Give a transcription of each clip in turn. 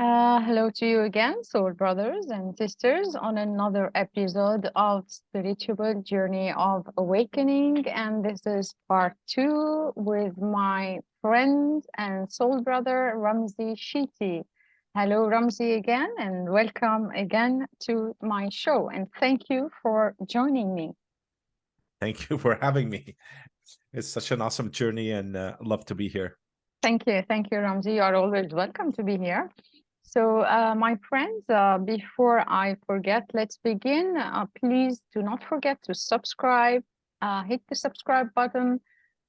Hello to you again, soul brothers and sisters, on another episode of Spiritual Journey of Awakening. And this is part two with my friend and soul brother, Ramzi Cheety. Hello, Ramzi, again, and welcome again to my show. And thank you for joining me. Thank you for having me. It's such an awesome journey and love to be here. Thank you. Thank you, Ramzi. You are always welcome to be here. So, my friends, before I forget, let's begin. Please do not forget to subscribe, hit the subscribe button,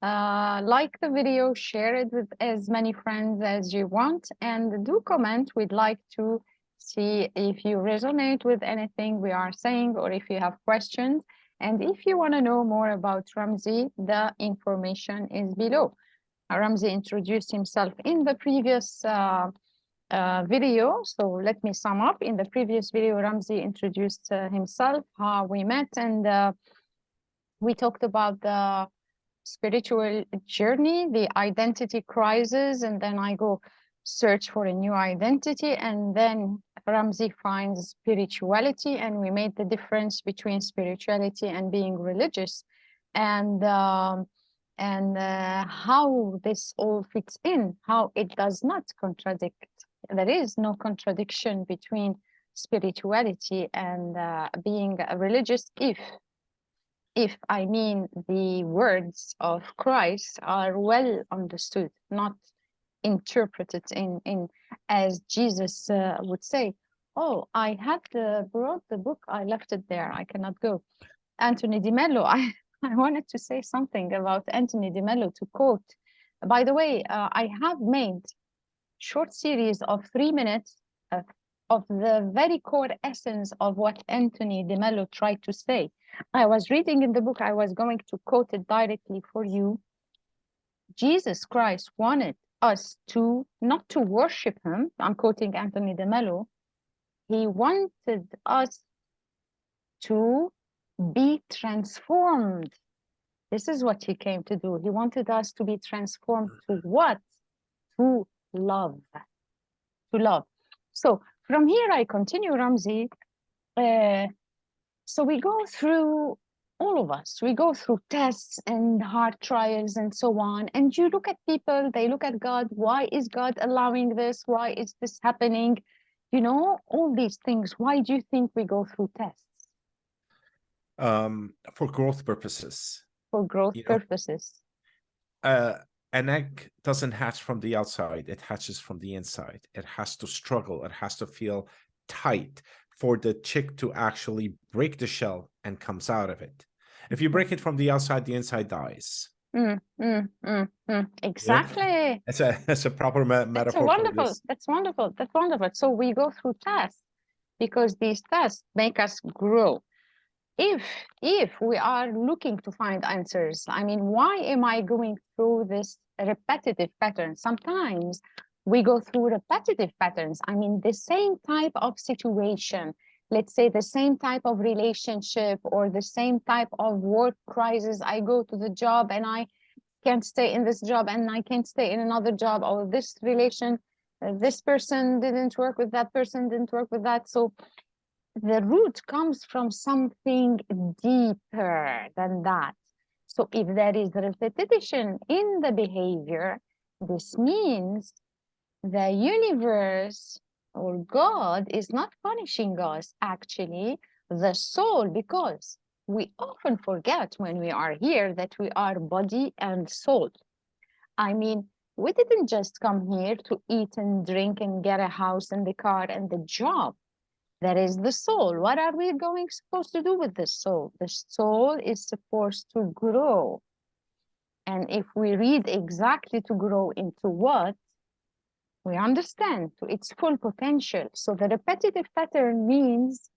like the video, share it with as many friends as you want, and do comment. We'd like to see if you resonate with anything we are saying or if you have questions. And if you want to know more about Ramzi, the information is below. Ramzi introduced himself in the previous video. So let me sum up. In the previous video, Ramzi introduced himself, how we met, and we talked about the spiritual journey, the identity crisis, and then I go search for a new identity, and then Ramzi finds spirituality, and we made the difference between spirituality and being religious, and how this all fits in, how it does not contradict. There is no contradiction between spirituality and being religious if I mean the words of Christ are well understood, not interpreted in as Jesus would say, oh, I had brought the book, I left it there, I cannot go. Anthony de Mello, I wanted to say something about Anthony de Mello to quote. By the way, I have made short series of 3 minutes of the very core essence of what Anthony de Mello tried to say. I was reading in the book, I was going to quote it directly for you. Jesus Christ wanted us to not to worship him. I'm quoting Anthony de Mello. He wanted us to be transformed. This is what he came to do. He wanted us to be transformed to what? To love. To love. So from here I continue, Ramzi. So we go through, all of us, we go through tests and hard trials and so on. And you look at people, they look at God. Why is God allowing this? Why is this happening? You know, all these things. Why do you think we go through tests? For growth purposes. For growth purposes. An egg doesn't hatch from the outside, it hatches from the inside. It has to struggle, it has to feel tight for the chick to actually break the shell and comes out of it. If you break it from the outside, the inside dies. Exactly. Yeah. That's a proper metaphor for this. That's wonderful. That's wonderful. So we go through tests because these tests make us grow. If we are looking to find answers, I mean, why am I going through this repetitive pattern? Sometimes we go through repetitive patterns. I mean, the same type of situation, let's say the same type of relationship or the same type of work crisis. I go to the job and I can't stay in this job and I can't stay in another job, or this relation, this person didn't work with that person, didn't work with that. So the root comes from something deeper than that. So if there is repetition in the behavior, this means the universe or God is not punishing us, actually, the soul, because we often forget when we are here that we are body and soul. I mean, we didn't just come here to eat and drink and get a house and the car and the job. That is the soul. What are we supposed to do with the soul? The soul is supposed to grow. And if we read exactly to grow into what, we understand to its full potential. So the repetitive pattern means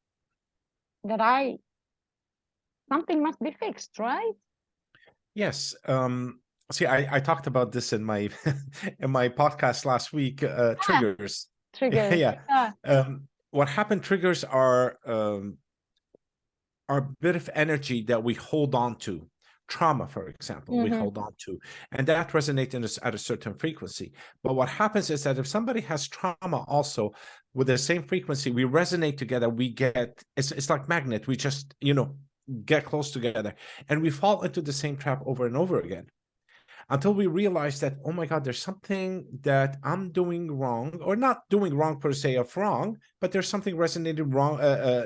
that something must be fixed, right? Yes. See, I talked about this in my in my podcast last week. Triggers. Triggers. Yeah. What happened? Triggers are a bit of energy that we hold on to trauma, for example, we Mm-hmm. hold on to, and that resonates at a certain frequency. But what happens is that if somebody has trauma also with the same frequency, we resonate together, we get, it's like magnet, we just, get close together, and we fall into the same trap over and over again, until we realize that, oh my God, there's something that I'm doing wrong, or not doing wrong per se of wrong, but there's something resonated wrong,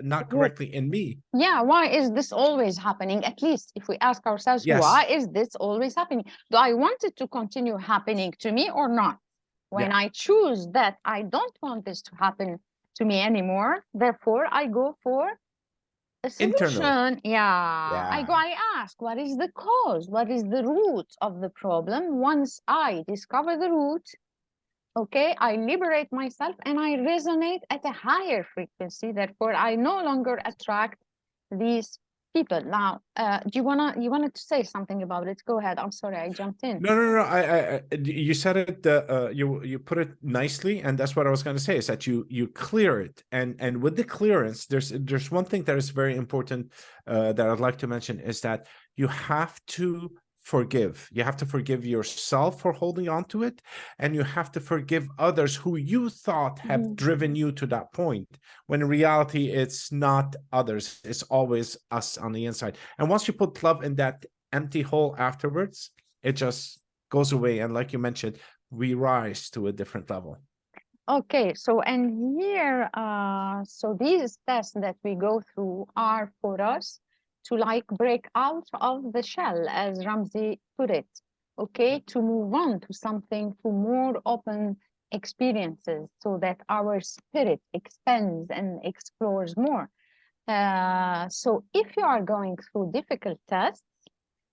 not correctly in me. Yeah, why is this always happening? At least if we ask ourselves, Yes. why is this always happening? Do I want it to continue happening to me or not? When Yeah. I choose that I don't want this to happen to me anymore, therefore I go for a Internal. solution. Yeah, Yeah. I ask, what is the cause? What is the root of the problem? Once I discover the root, okay, I liberate myself and I resonate at a higher frequency. Therefore, I no longer attract these people. Now, do you wanted to say something about it? Go ahead. I'm sorry, I jumped in. No, no, no. You said it. You put it nicely, and that's what I was going to say. Is that you clear it, and with the clearance, there's one thing that is very important that I'd like to mention, is that you have to forgive. You have to forgive yourself for holding on to it, and you have to forgive others who you thought have driven you to that point. When in reality, it's not others; it's always us on the inside. And once you put love in that empty hole afterwards, it just goes away, and like you mentioned, we rise to a different level. Okay, so and here, so these tests that we go through are for us to like break out of the shell, as Ramzi put it, okay, to move on to something, to more open experiences, so that our spirit expands and explores more. So if you are going through difficult tests,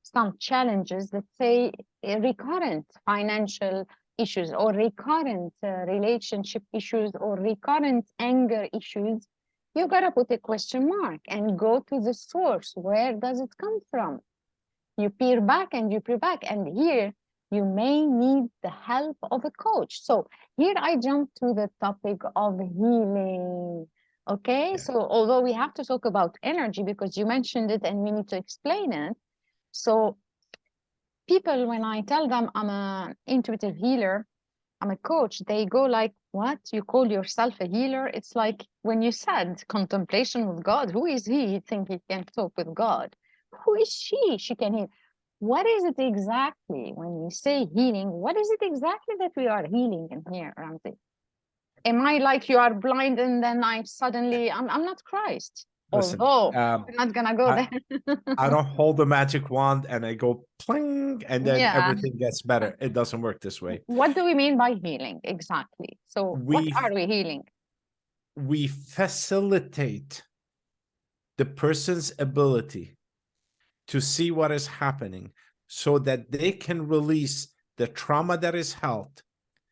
some challenges, let's say recurrent financial issues or recurrent relationship issues or recurrent anger issues, you gotta put a question mark and go to the source. Where does it come from? You peer back and you peer back, and here you may need the help of a coach. So here I jump to the topic of healing. Okay, Yeah. so although we have to talk about energy because you mentioned it and we need to explain it. So people, when I tell them I'm an intuitive healer, I'm a coach, they go like, what? You call yourself a healer? It's like when you said contemplation with God, who is he? He think he can talk with God. Who is she? She can heal. What is it exactly when we say healing? What is it exactly that we are healing in here, Ramzi? Am I like you are blind and then I'm not Christ? Listen, Although we're not gonna go I, there. I don't hold the magic wand and I go pling and then Yeah. everything gets better. It doesn't work this way. What do we mean by healing exactly? So what We are we healing? we facilitate the person's ability to see what is happening, so that they can release the trauma that is held.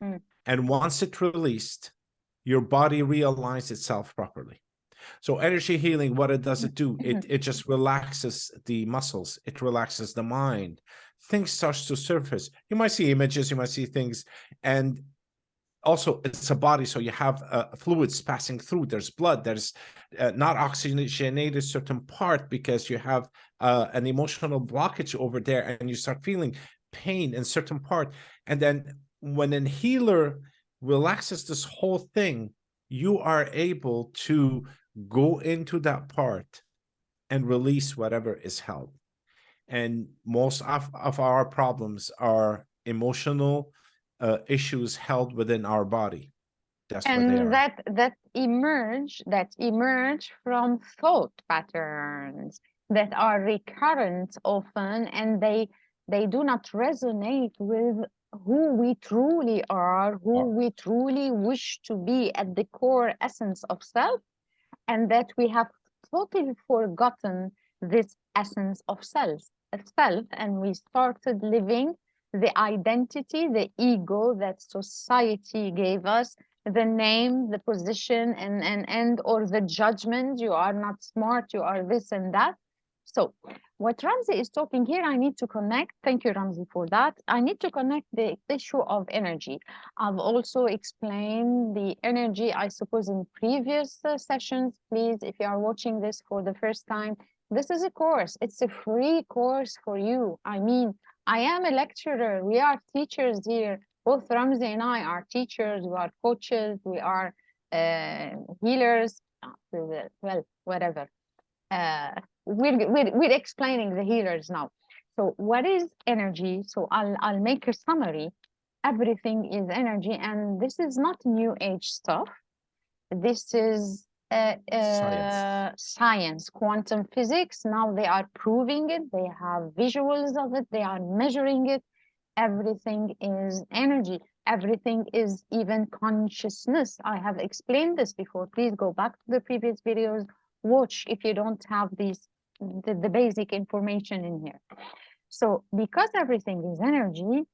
Mm. And once it's released, your body realigns itself properly. So energy healing, what it does, it do, it just relaxes the muscles, it relaxes the mind. Things starts to surface. You might see images, you might see things, and also it's a body, so you have fluids passing through. There's blood, there's not oxygenated certain part because you have an emotional blockage over there, and you start feeling pain in certain part. And then when a healer relaxes this whole thing, you are able to go into that part and release whatever is held. And most of our problems are emotional issues held within our body. That's what they And are. that emerge from thought patterns that are recurrent often, and they do not resonate with who we truly are, who we truly wish to be at the core essence of self, and that we have totally forgotten this essence of self, and we started living the identity, the ego that society gave us, the name, the position, and or the judgment. You are not smart, you are this and that. So what Ramzi is talking here, I need to connect. Thank you, Ramzi, for that. I need to connect the issue of energy. I've also explained the energy, I suppose, in previous sessions. Please, if you are watching this for the first time, This is a course. It's a free course for you. I mean, I am a lecturer. We are teachers here. Both Ramzi and I are teachers. We are coaches. We are healers. Well, whatever. Uh, we're explaining the healers now. So what is energy? So I'll make a summary. Everything is energy, and this is not new age stuff. This is Science. science, quantum physics. Now they are proving it. They have visuals of it. They are measuring it. Everything is energy. Everything is even consciousness. I have explained this before. Please go back to the previous videos. Watch if you don't have the basic information in here. So because everything is energy,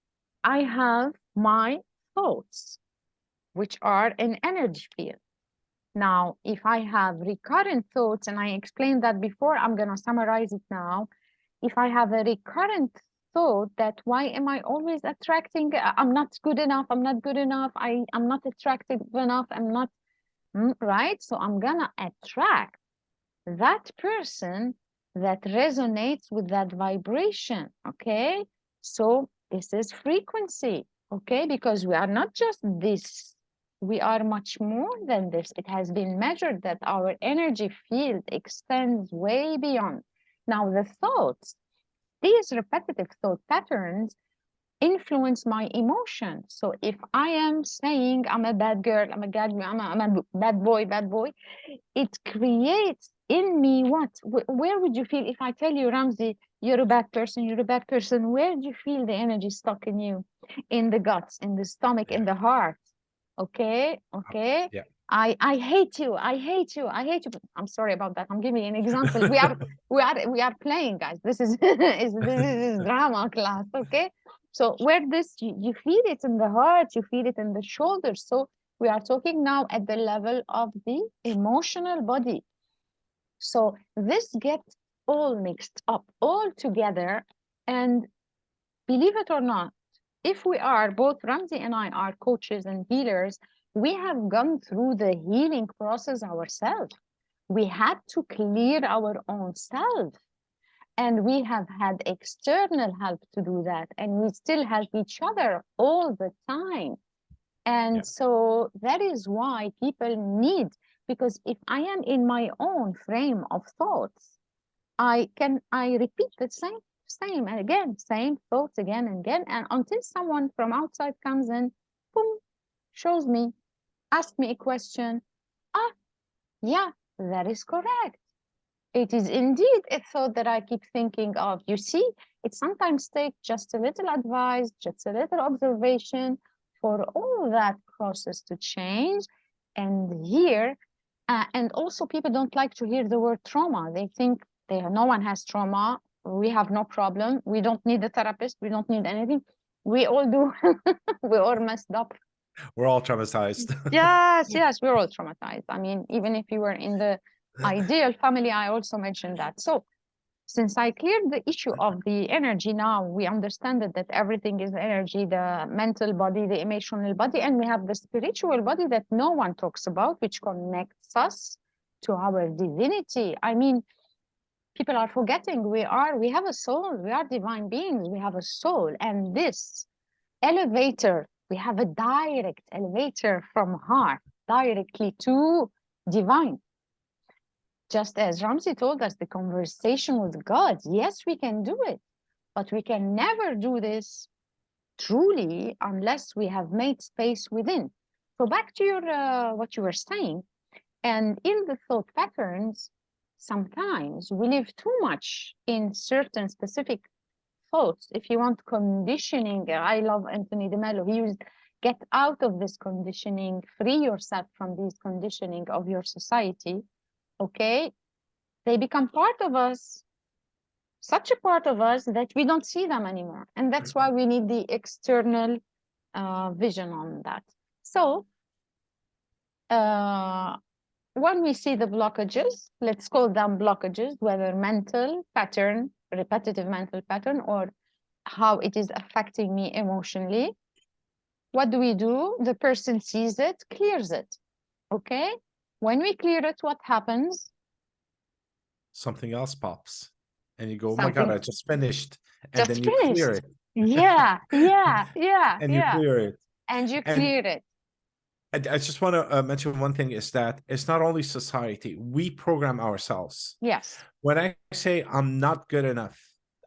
I have my thoughts, which are an energy field. Now, if I have recurrent thoughts, and I explained that before, I'm going to summarize it now. If I have a recurrent thought that why am I always attracting, I'm not good enough, I'm not good enough, I'm not attractive enough, I'm not, right? So I'm going to attract that person that resonates with that vibration, okay? So this is frequency, okay? Because we are not just this, we are much more than this. It has been measured that our energy field extends way beyond. Now, the thoughts, these repetitive thought patterns influence my emotion. So if I am saying I'm a bad girl, I'm a bad boy, it creates in me what? Where would you feel if I tell you, Ramzi, you're a bad person, you're a bad person? Where do you feel the energy stuck in you? In the guts, in the stomach, Yeah. in the heart. Okay, okay. Yeah. I hate you. I hate you. I hate you. I'm sorry about that. I'm giving an example. We are playing, guys. This is this is drama class. Okay. So where this you feel it in the heart, you feel it in the shoulders. So we are talking now at the level of the emotional body. So this gets all mixed up, all together. And believe it or not, if we are, both Ramzi and I are coaches and healers, we have gone through the healing process ourselves. We had to clear our own self. And we have had external help to do that. And we still help each other all the time. And Yeah. so that is why people need, because if I am in my own frame of thoughts, I repeat the same and again, same thoughts again and again, and until someone from outside comes in, boom, shows me, asks me a question. Ah, yeah, that is correct. It is indeed a thought that I keep thinking of. You see, it sometimes takes just a little advice, just a little observation for all that process to change. And here, and also people don't like to hear the word trauma. They think no one has trauma. We have no problem. We don't need a therapist. We don't need anything. We all do. We all messed up. We're all traumatized. Yes, we're all traumatized. I mean, even if you were in the ideal family, I also mentioned that. So since I cleared the issue of the energy, now we understand that everything is energy, the mental body, the emotional body, and we have the spiritual body that no one talks about, which connects us to our divinity. I mean, people are forgetting we have a soul, we are divine beings, we have a soul, and this elevator, we have a direct elevator from heart directly to divine. Just as Ramzi told us, the conversation with God, yes, we can do it, but we can never do this truly unless we have made space within. So back to your what you were saying, and in the thought patterns, sometimes we live too much in certain specific thoughts. If you want conditioning, I love Anthony de Mello. He used get out of this conditioning, free yourself from these conditioning of your society. Okay, they become part of us, such a part of us that we don't see them anymore. And that's why we need the external vision on that. So when we see the blockages, let's call them blockages, whether mental pattern, repetitive mental pattern, or how it is affecting me emotionally. What do? The person sees it, clears it. Okay? When we clear it, what happens? something else pops. And you go, oh my God, Something I just finished. And just then you clear finished. it. Yeah, yeah, yeah, And you yeah. clear it. And you And cleared it. I just want to mention one thing is that it's not only society, we program ourselves. Yes. When I say I'm not good enough,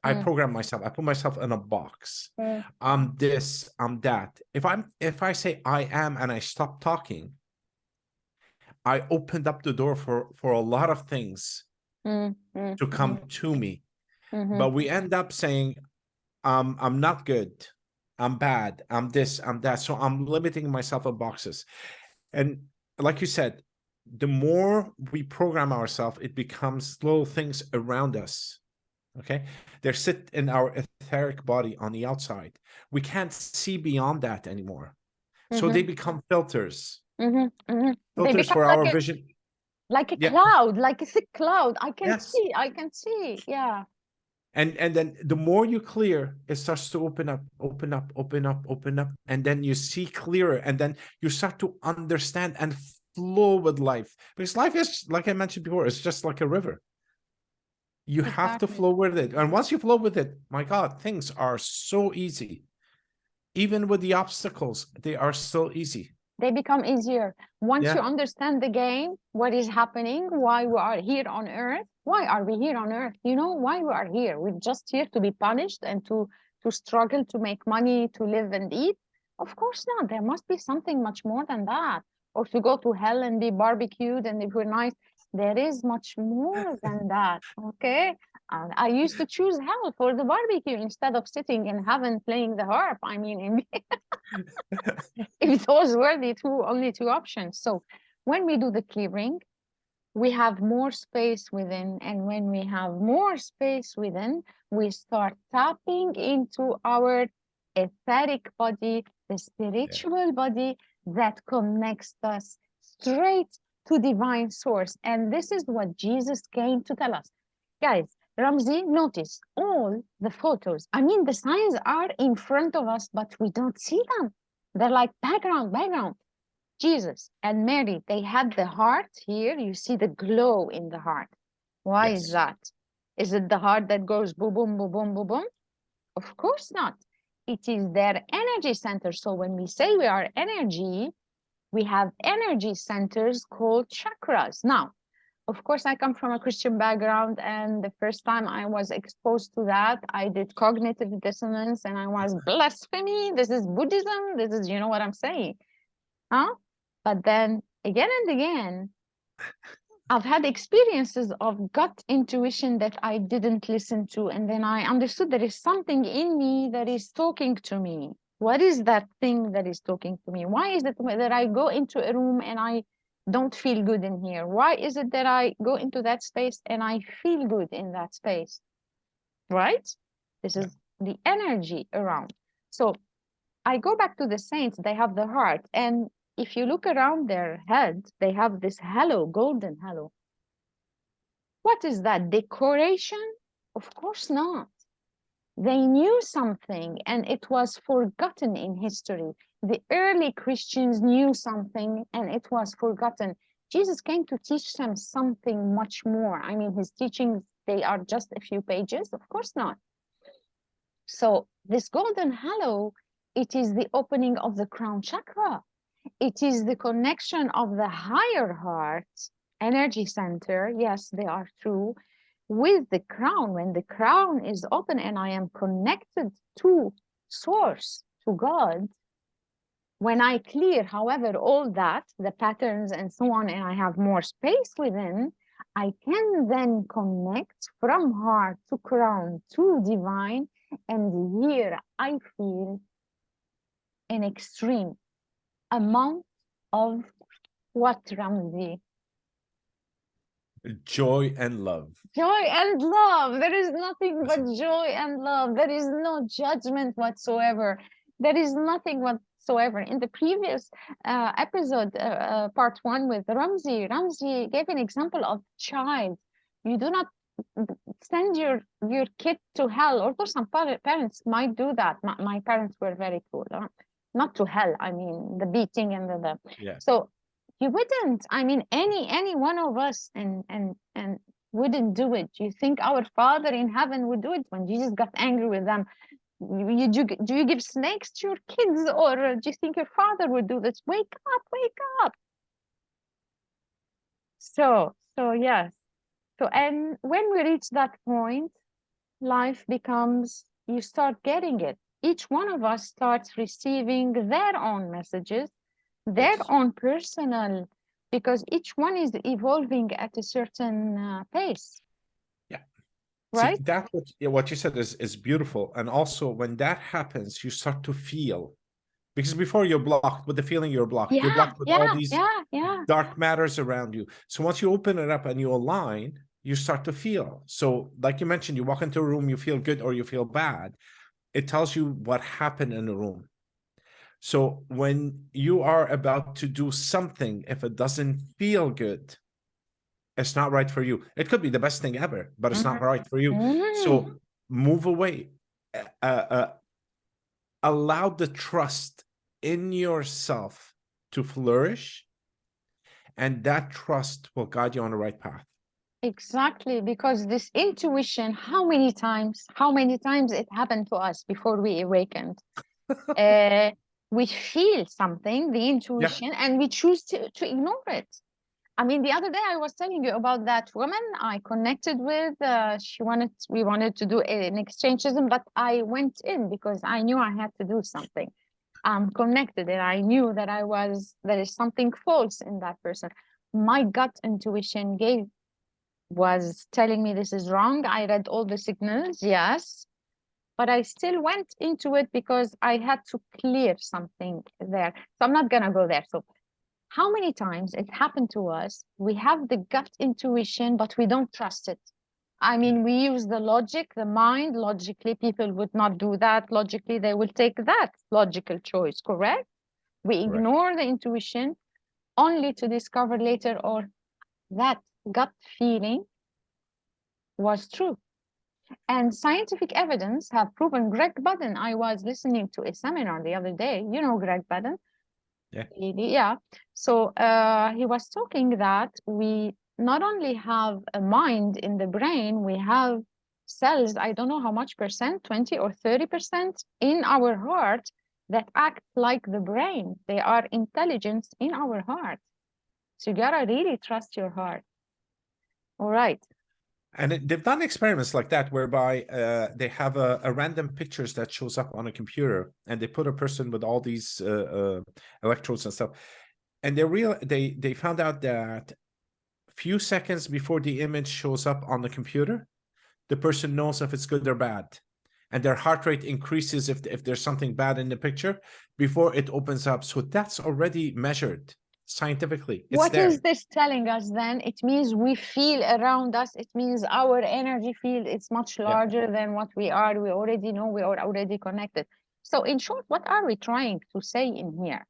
I Mm, program myself. I put myself in a box. mm, I'm this, I'm that. If I say I am and I stop talking, I opened up the door for a lot of things mm, mm, to come mm, to me. mhm. But we end up saying, I'm not good, I'm bad, I'm this, I'm that. So I'm limiting myself in boxes. And like you said, the more we program ourselves, it becomes little things around us. Okay. They sit in our etheric body on the outside. We can't see beyond that anymore. So they Mhm, become filters, mhm, mhm. They filters become for our vision. like a Yeah. cloud, like a thick cloud. I can Yes. see, I can see. Yeah. And then the more you clear, it starts to open up, open up, open up, open up, and then you see clearer, and then you start to understand and flow with life. Because life is, like I mentioned before, it's just like a river. You have to Exactly. flow with it. And once you flow with it, my God, things are so easy. Even with the obstacles, they are still easy. They become easier. Once you Yeah. understand the game, what is happening, why we are here on earth, why are we here on earth? You know why we are here. We're just here to be punished and to struggle to make money, to live and eat. Of course not. There must be something much more than that. Or to go to hell and be barbecued and if we're nice. There is much more than that. Okay. And I used to choose hell for the barbecue instead of sitting in heaven playing the harp. I mean, if those were the only two options. So when we do the clearing, we have more space within. And when we have more space within, we start tapping into our etheric body, the Yeah. spiritual body that connects us straight to divine source. And this is what Jesus came to tell us. Guys, Ramzi, notice all the photos. I mean, the signs are in front of us, but we don't see them. They're like background, background. Jesus and Mary, they had the heart here. You see the glow in the heart. Why is Yes. that? Is it the heart that goes boom, boom, boom, boom, boom, boom? Of course not. It is their energy center. So when we say we are energy, we have energy centers called chakras. Now, of course, I come from a Christian background, and the first time I was exposed to that, I did cognitive dissonance and I was blasphemy. This is Buddhism. This is, you know what I'm saying? Huh? But then again and again, I've had experiences of gut intuition that I didn't listen to. And then I understood there is something in me that is talking to me. What is that thing that is talking to me? Why is it that I go into a room and I don't feel good in here? Why is it that I go into that space and I feel good in that space? Right? This Yeah. is the energy around. So I go back to the saints, they have the heart. And if you look around their head, they have this halo, golden halo. What is that? Decoration? Of course not. They knew something and it was forgotten in history. The early Christians knew something and it was forgotten. Jesus came to teach them something much more. I mean, his teachings, they are just a few pages? Of course not. So this golden halo, it is the opening of the crown chakra. It is the connection of the higher heart energy center. Yes, they are true with the crown. When the crown is open and I am connected to source, to God, when I clear, however, all that, the patterns and so on, and I have more space within, I can then connect from heart to crown to divine. And here I feel an extreme amount of what, Ramzi? Joy and love. Joy and love. There is nothing but joy and love. There is no judgment whatsoever. There is nothing whatsoever. In the previous episode, part one with Ramzi gave an example of child. You do not send your kid to hell, although some parents might do that. My parents were very cool. Not to hell, I mean the beating and Yeah. so you wouldn't. I mean any one of us and wouldn't do it? Do you think our Father in heaven would do it when Jesus got angry with them? Do you give snakes to your kids, or do you think your Father would do this? Wake up, wake up. So yes. So, and when we reach that point, life becomes, you start getting it. Each one of us starts receiving their own messages, their Yes. own personal, because each one is evolving at a certain pace, Yeah. See, right? that what you said is beautiful. And also when that happens, you start to feel, because before you're blocked with the feeling, you're blocked. You're Yeah, blocked with all yeah, these yeah, yeah. dark matters around you. So once you open it up and you align, you start to feel. So like you mentioned, you walk into a room, you feel good or you feel bad. It tells you what happened in the room. So when you are about to do something, if it doesn't feel good, it's not right for you. It could be the best thing ever, but it's not right for you. Mm, So move away. Allow the trust in yourself to flourish, and that trust will guide you on the right path. exactly, because this intuition, how many times it happened to us before we awakened? Uh, we feel something, the Yeah. intuition, and we choose to ignore it. I mean, the other day I was telling you about that woman I connected with. We wanted to do an exchangeism, but I went in because I knew I had to do something. I'm connected, and I knew that there is something false in that person. My gut intuition was telling me this is wrong. I read all the signals, yes, but I still went into it because I had to clear something there. So I'm not gonna go there. So how many times it happened to us? We have the gut intuition, but we don't trust it. I mean, we use the logic, the mind. Logically, people would not do that. Logically, they will take that logical choice, correct? We Correct. ignore the intuition only to discover later, or that gut feeling was true. And scientific evidence have proven. Greg Budden, I was listening to a seminar the other day. You know Greg Budden? Yeah. Yeah. So he was talking that we not only have a mind in the brain, we have cells, I don't know how much percent, 20 or 30% in our heart that act like the brain. They are intelligence in our heart. So you gotta really trust your heart. All right. And they've done experiments like that whereby they have a random pictures that shows up on a computer, and they put a person with all these electrodes and stuff, and they found out that few seconds before the image shows up on the computer, the person knows if it's good or bad, and their heart rate increases if there's something bad in the picture before it opens up. So that's already measured scientifically. It's What there. is this telling us then? It means we feel around us. It means our energy field is much Yeah. larger than what we are. We already know we are already connected. So, in short, what are we trying to say in here?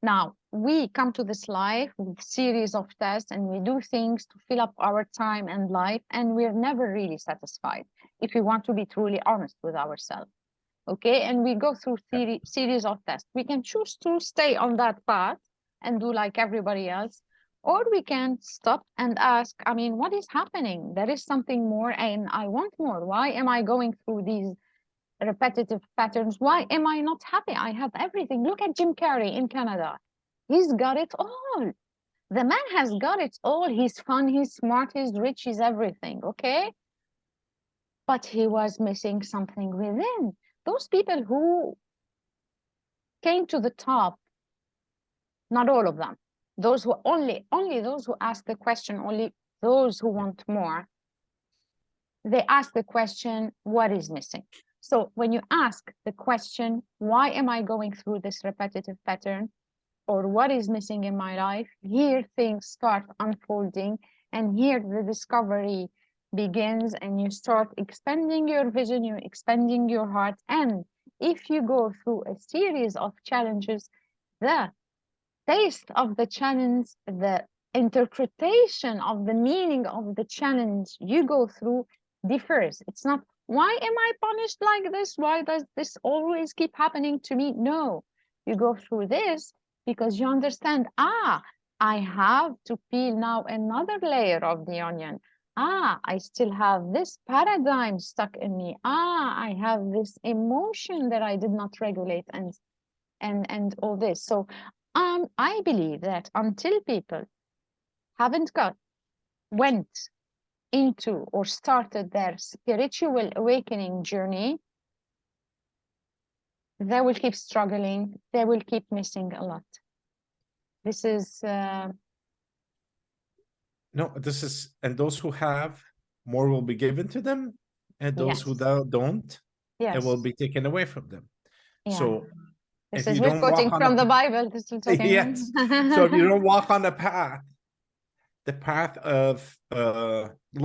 Now, we come to this life with series of tests and we do things to fill up our time and life, and we're never really satisfied if we want to be truly honest with ourselves. Okay, and we go through Yeah. series of tests. We can choose to stay on that path and do like everybody else, or we can stop and ask, I mean, what is happening? There is something more and I want more. Why am I going through these repetitive patterns? Why am I not happy? I have everything. Look at Jim Carrey in Canada. He's got it all. The man has got it all. He's fun, he's smart, he's rich, he's everything, okay? But he was missing something within. Those people who came to the top, not all of them. Those who only those who ask the question, only those who want more, they ask the question, what is missing? So when you ask the question, why am I going through this repetitive pattern? Or what is missing in my life? Here things start unfolding, and here the discovery begins, and you start expanding your vision, you're expanding your heart. And if you go through a series of challenges, the taste of the challenge, the interpretation of the meaning of the challenge you go through differs. It's not, why am I punished like this? Why does this always keep happening to me? No, you go through this because you understand, I have to peel now another layer of the onion. I still have this paradigm stuck in me. I have this emotion that I did not regulate, and all this. So I believe that until people haven't went into or started their spiritual awakening journey, they will keep struggling, they will keep missing a lot. This is No, this is, and those who have, more will be given to them, and those who yes, don't, it will yes, be taken away from them. yeah. So This if is you we're don't walk quoting on from the the Bible. This is talking. yes, so if you don't walk on the path of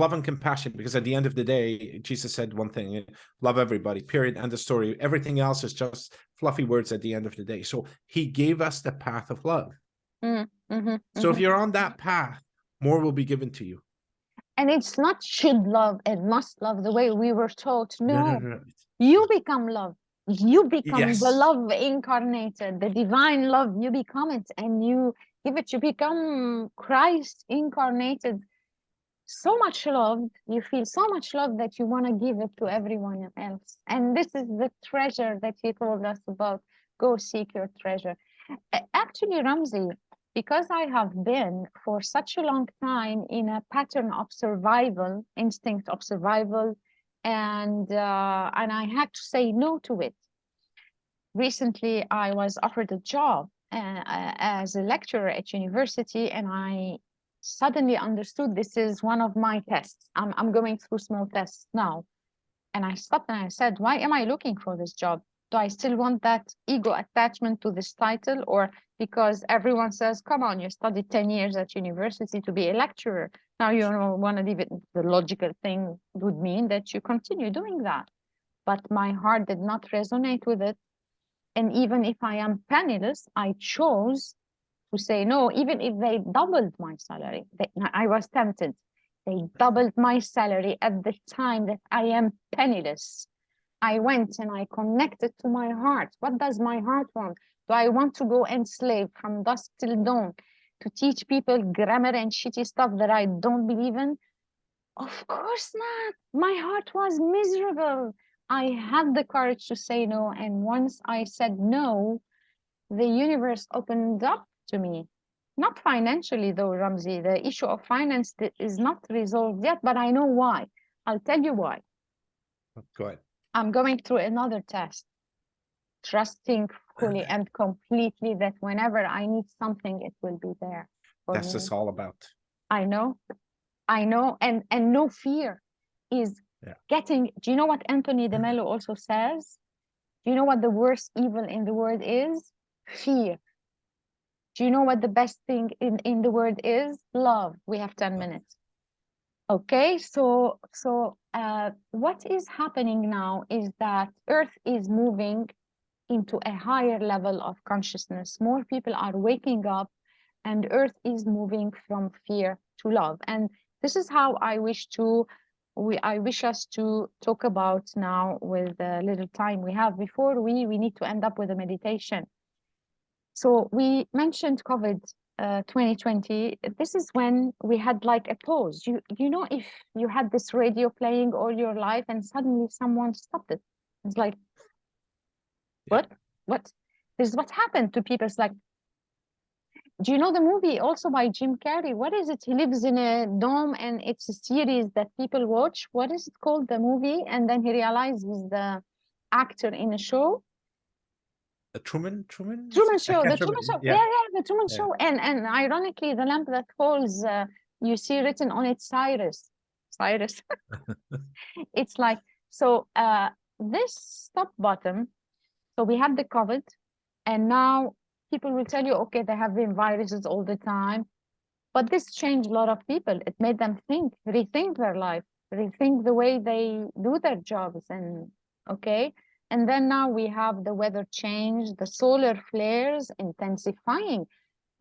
love and compassion, because at the end of the day, Jesus said one thing: love everybody, period, end of story. Everything else is just fluffy words at the end of the day. So he gave us the path of love. So if you're on that path, more will be given to you. And it's not should love and must love the way we were taught. No, no, No, no. you become love. You become the Yes. love incarnated, the divine love. You become it and you give it. You become Christ incarnated. So much love. You feel so much love that you want to give it to everyone else. And this is the treasure that he told us about. Go seek your treasure. Actually, Ramzi, because I have been for such a long time in a pattern of survival, instinct of survival, and I had to say no to it. Recently, I was offered a job as a lecturer at university, and I suddenly understood this is one of my tests. I'm going through small tests now. And I stopped and I said, why am I looking for this job? Do I still want that ego attachment to this title? Or because everyone says, come on, you studied 10 years at university to be a lecturer. Now you don't want to leave it. The logical thing would mean that you continue doing that. But my heart did not resonate with it. And even if I am penniless, I chose to say no, even if they doubled my salary. I was tempted. They doubled my salary at the time that I am penniless. I went and I connected to my heart. What does my heart want? Do I want to go enslave from dusk till dawn to teach people grammar and shitty stuff that I don't believe in? Of course not. My heart was miserable. I had the courage to say no. And once I said no, the universe opened up to me. Not financially, though, Ramzi. The issue of finance is not resolved yet, but I know why. I'll tell you why. Go ahead. I'm going through another test, trusting fully and completely that whenever I need something, it will be there for That's me. just all about. I know, and no fear is getting. Do you know what Anthony de Mello also says? Do you know what the worst evil in the world is? Fear. Do you know what the best thing in the world is? Love. We have 10 minutes. Okay, so what is happening now is that Earth is moving into a higher level of consciousness. More people are waking up, and Earth is moving from fear to love. And this is how I wish us to talk about now with the little time we have before we need to end up with a meditation. So we mentioned COVID 2020. This is when we had like a pause. You know, if you had this radio playing all your life and suddenly someone stopped it, it's like, what? What? This is what happened to people. It's like, do you know the movie also by Jim Carrey? What is it? He lives in a dome and it's a series that people watch. What is it called, the movie? And then he realizes he's the actor in a show. Truman Truman I Show, the can't Truman remember. Show. Yeah, Yeah, the Truman yeah. Show. And ironically, the lamp that falls, you see written on it Cyrus. Cyrus. It's like, so this stop button. So we had the COVID, and now people will tell you, okay, there have been viruses all the time. But this changed a lot of people. It made them think, rethink their life, rethink the way they do their jobs. And okay. And then now we have the weather change, the solar flares intensifying.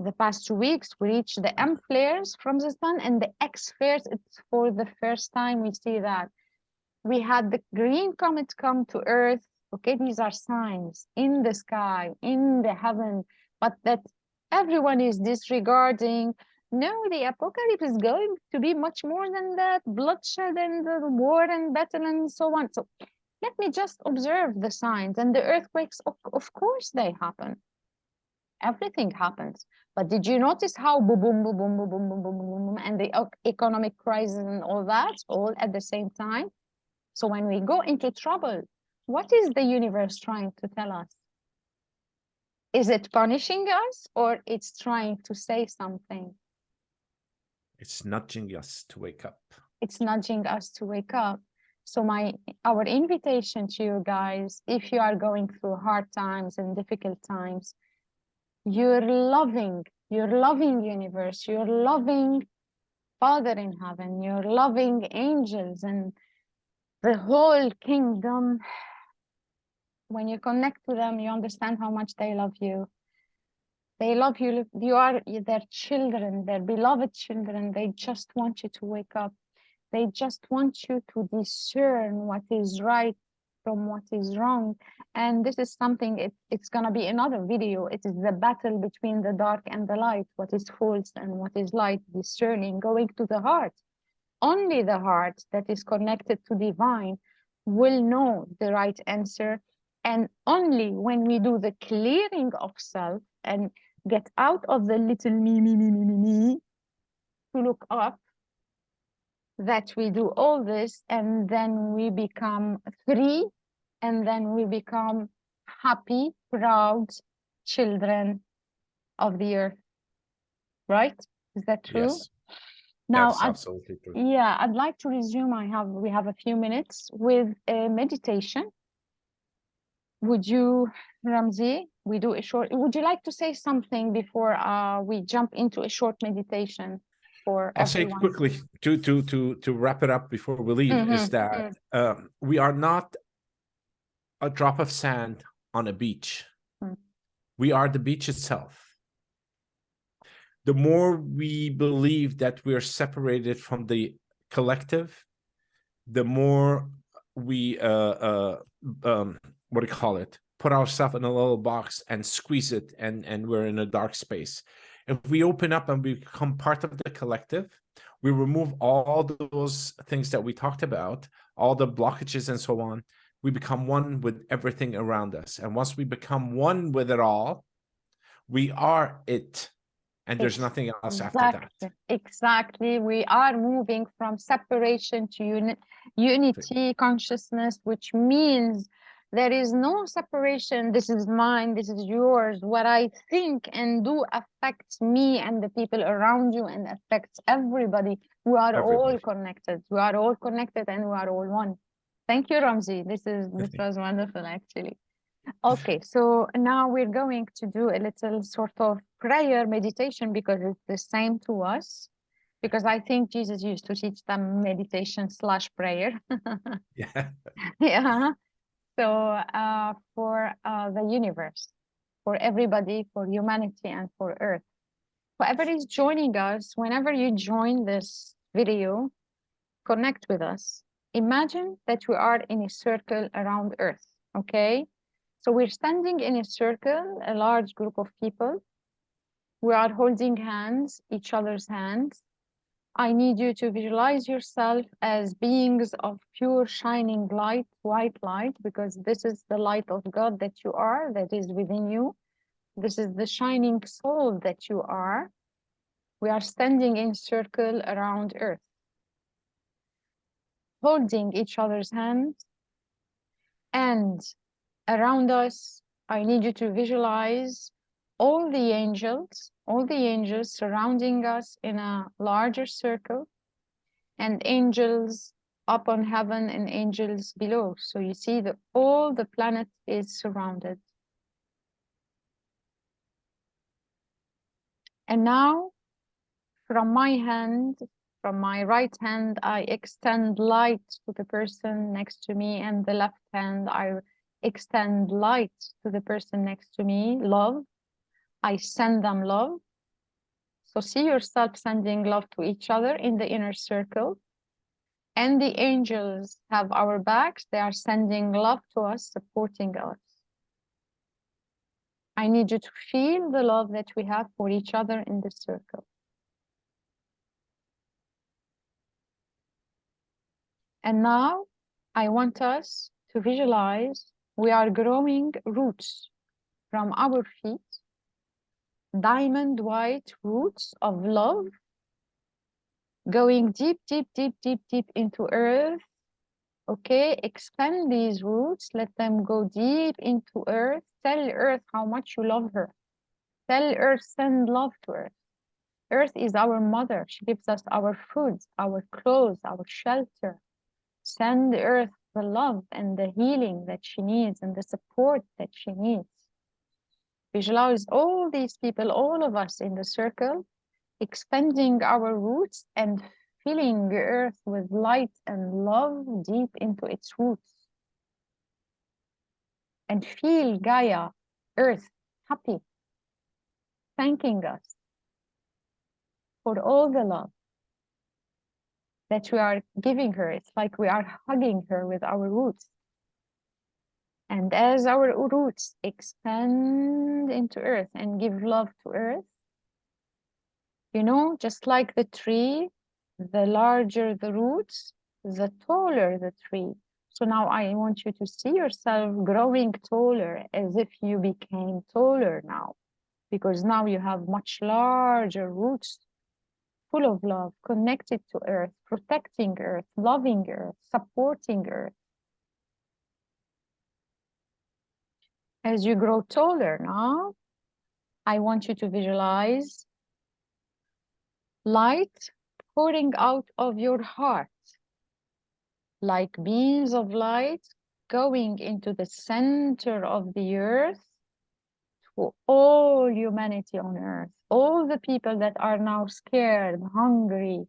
The past 2 weeks, we reached the M flares from the sun and the X flares. It's for the first time we see that. We had the green comet come to Earth. Okay, these are signs in the sky, in the heaven, but that everyone is disregarding. No, the apocalypse is going to be much more than that, bloodshed and the war and battle and so on. So let me just observe the signs, and the earthquakes, of course they happen. Everything happens. But did you notice how boom, boom, boom, boom, boom, boom, boom, boom, boom, boom, and the economic crisis and all that, all at the same time? So when we go into trouble, what is the universe trying to tell us? Is it punishing us, or it's trying to say something? It's nudging us to wake up. It's nudging us to wake up. So our invitation to you guys, if you are going through hard times and difficult times, you're loving universe, you're loving Father in heaven, you're loving angels and the whole kingdom. When you connect to them, you understand how much they love you. They love you. You are their children, their beloved children. They just want you to wake up. They just want you to discern what is right from what is wrong. And this is something, it's going to be another video. It is the battle between the dark and the light, what is false and what is light, discerning, going to the heart. Only the heart that is connected to divine will know the right answer. And only when we do the clearing of self and get out of the little me, to look up, that we do all this, and then we become free, and then we become happy, proud children of the earth. Right? Is that true? Yes, Now, that's absolutely true. yeah, I'd like to resume. We have a few minutes with a meditation. Would you, Ramzi, we do a short, would you like to say something before we jump into a short meditation for I'll say everyone? quickly to wrap it up before we leave is that we are not a drop of sand on a beach. We are the beach itself. The more we believe that we're separated from the collective, the more we what do you call it, put ourselves in a little box and squeeze it, and we're in a dark space. If we open up and become part of the collective, we remove all those things that we talked about, all the blockages and so on. We become one with everything around us, and once we become one with it all, we are it, and there's nothing else after that. Exactly. We are moving from separation to unity consciousness, which means there is no separation. This is mine, this is yours. What I think and do affects me and the people around you and affects everybody. We are all connected. We are all connected and we are all one. Thank you, Ramzi. This was wonderful, actually. Okay, so now we're going to do a little sort of prayer meditation because it's the same to us. Because I think Jesus used to teach them meditation / prayer. Yeah. Yeah. So for the universe, for everybody, for humanity, and for Earth. Whoever is joining us, whenever you join this video, connect with us. Imagine that we are in a circle around Earth, okay? So we're standing in a circle, a large group of people. We are holding hands, each other's hands. I need you to visualize yourself as beings of pure shining light, white light, because this is the light of God that you are, that is within you. This is the shining soul that you are. We are standing in circle around Earth, holding each other's hands, and around us, I need you to visualize all the angels surrounding us in a larger circle, and angels up on heaven and angels below. So you see that all the planet is surrounded. And now, from my right hand, I extend light to the person next to me, and the left hand, I extend light to the person next to me, love. I send them love. So see yourself sending love to each other in the inner circle. And the angels have our backs. They are sending love to us, supporting us. I need you to feel the love that we have for each other in this circle. And now I want us to visualize we are growing roots from our feet, diamond white roots of love, going deep, deep, deep, deep, deep into earth. Okay, expand these roots, let them go deep into earth. Tell earth how much you love her. Tell earth, send love to earth. Earth is our mother. She gives us our food, our clothes, our shelter. Send earth the love and the healing that she needs and the support that she needs. Visualize all these people, all of us in the circle, expanding our roots and filling the earth with light and love deep into its roots. And feel Gaia, earth, happy, thanking us for all the love that we are giving her. It's like we are hugging her with our roots. And as our roots expand into earth and give love to earth, you know, just like the tree, the larger the roots, the taller the tree. So now I want you to see yourself growing taller as if you became taller now, because now you have much larger roots full of love, connected to earth, protecting earth, loving earth, supporting earth. As you grow taller now, I want you to visualize light pouring out of your heart, like beams of light going into the center of the earth to all humanity on earth, all the people that are now scared, hungry,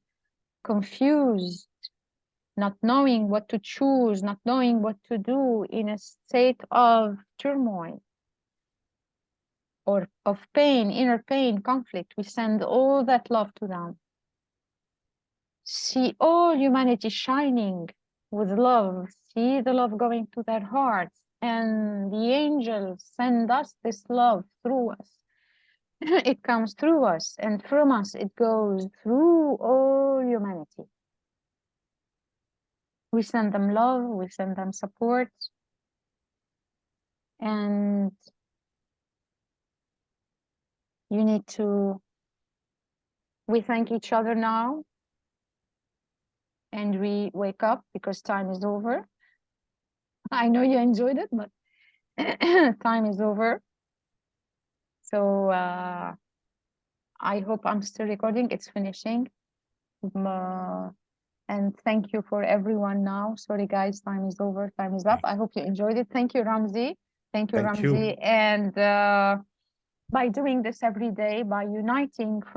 confused, not knowing what to choose, not knowing what to do, in a state of turmoil or of pain, inner pain, conflict. We send all that love to them. See all humanity shining with love. See the love going to their hearts. And the angels send us this love through us. It comes through us, and from us it goes through all humanity. We send them love, we send them support. And you need to, we thank each other now. And we wake up because time is over. I know you enjoyed it, but time is over. So I hope I'm still recording. It's finishing. And thank you for everyone now. Sorry, guys, time is over. Time is up. I hope you enjoyed it. Thank you, Ramzi. Thank you, Thank you. Ramzi. And by doing this every day, by uniting